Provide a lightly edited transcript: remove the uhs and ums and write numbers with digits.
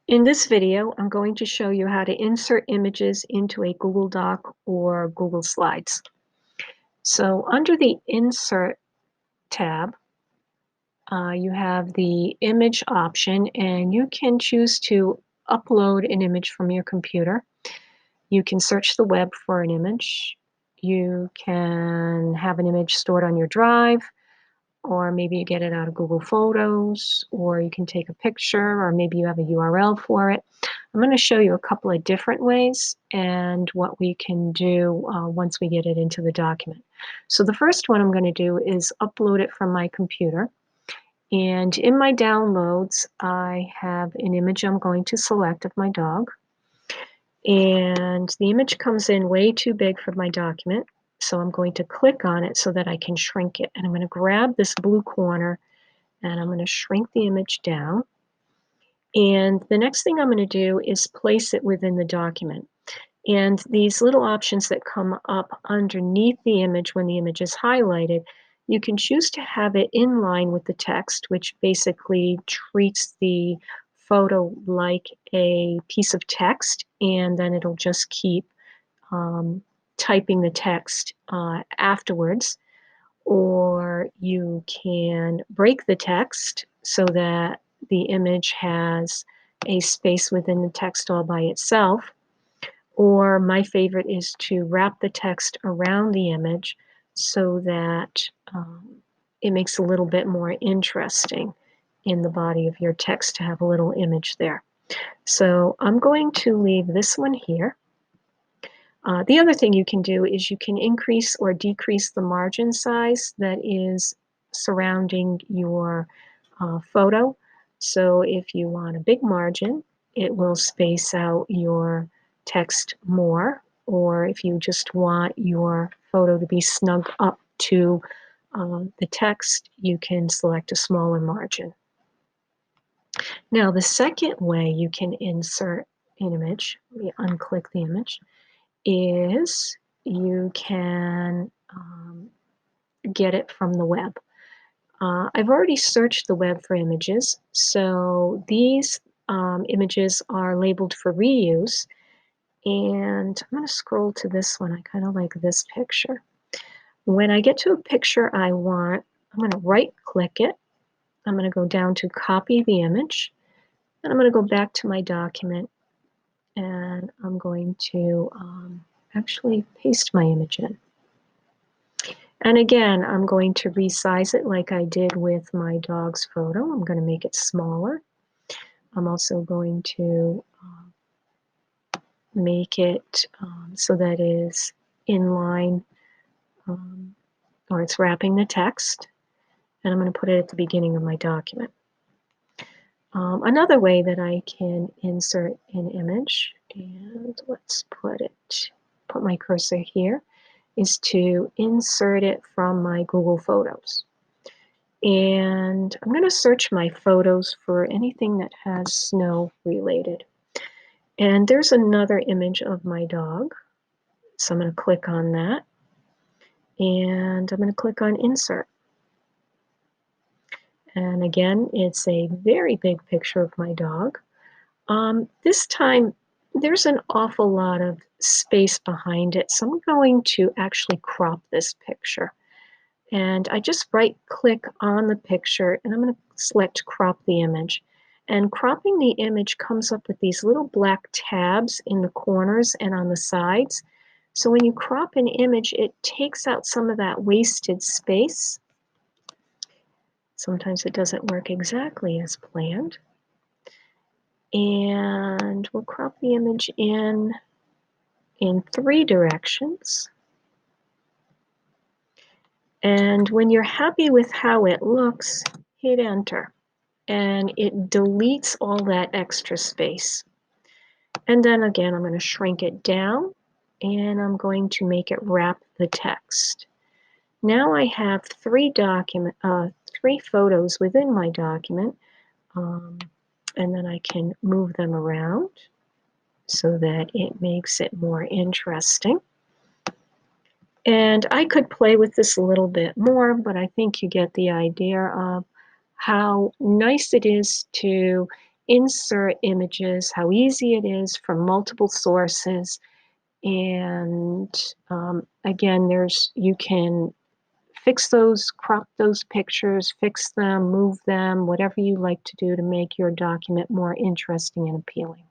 In this video, I'm going to show you how to insert images into a Google Doc or Google Slides. So under the Insert tab, you have the Image option, and you can choose to upload an image from your computer. You can search the web for an image. You can have an image stored on your drive, or maybe you get it out of Google Photos, or you can take a picture, or maybe you have a URL for it. I'm going to show you a couple of different ways and what we can do once we get it into the document. So the first one I'm going to do is upload it from my computer. And in my downloads, I have an image I'm going to select of my dog. And the image comes in way too big for my document. So I'm going to click on it so that I can shrink it. And I'm going to grab this blue corner and I'm going to shrink the image down. And the next thing I'm going to do is place it within the document. And these little options that come up underneath the image when the image is highlighted, you can choose to have it in line with the text, which basically treats the photo like a piece of text, and then it'll just keep typing the text afterwards. Or you can break the text so that the image has a space within the text all by itself. Or my favorite is to wrap the text around the image so that it makes a little bit more interesting in the body of your text to have a little image there. So I'm going to leave this one here. The other thing you can do is you can increase or decrease the margin size that is surrounding your photo. So if you want a big margin, it will space out your text more. Or if you just want your photo to be snug up to the text, you can select a smaller margin. Now, the second way you can insert an image, let me unclick the image, is you can get it from the web. I've already searched the web for images, so these images are labeled for reuse, and I'm going to scroll to this one. I kind of like this picture. When I get to a picture I want, I'm going to right-click it. I'm going to go down to copy the image, and I'm going to go back to my document, and I'm going to actually paste my image in. And again, I'm going to resize it like I did with my dog's photo. I'm going to make it smaller. I'm also going to make it so that it is in line, or it's wrapping the text. And I'm going to put it at the beginning of my document. Another way that I can insert an image, and let's put my cursor here, is to insert it from my Google Photos. And I'm going to search my photos for anything that has snow related. And there's another image of my dog. So I'm going to click on that. And I'm going to click on Insert. And again, it's a very big picture of my dog. This time, there's an awful lot of space behind it. So I'm going to actually crop this picture. And I just right-click on the picture, and I'm going to select Crop the Image. And cropping the image comes up with these little black tabs in the corners and on the sides. So when you crop an image, it takes out some of that wasted space. Sometimes it doesn't work exactly as planned. And we'll crop the image in 3 directions. And when you're happy with how it looks, hit Enter. And it deletes all that extra space. And then again, I'm going to shrink it down, and I'm going to make it wrap the text. Now I have 3 photos within my document, and then I can move them around so that it makes it more interesting. And I could play with this a little bit more, but I think you get the idea of how nice it is to insert images, how easy it is from multiple sources. And again, you can fix those, crop those pictures, fix them, move them, whatever you like to do to make your document more interesting and appealing.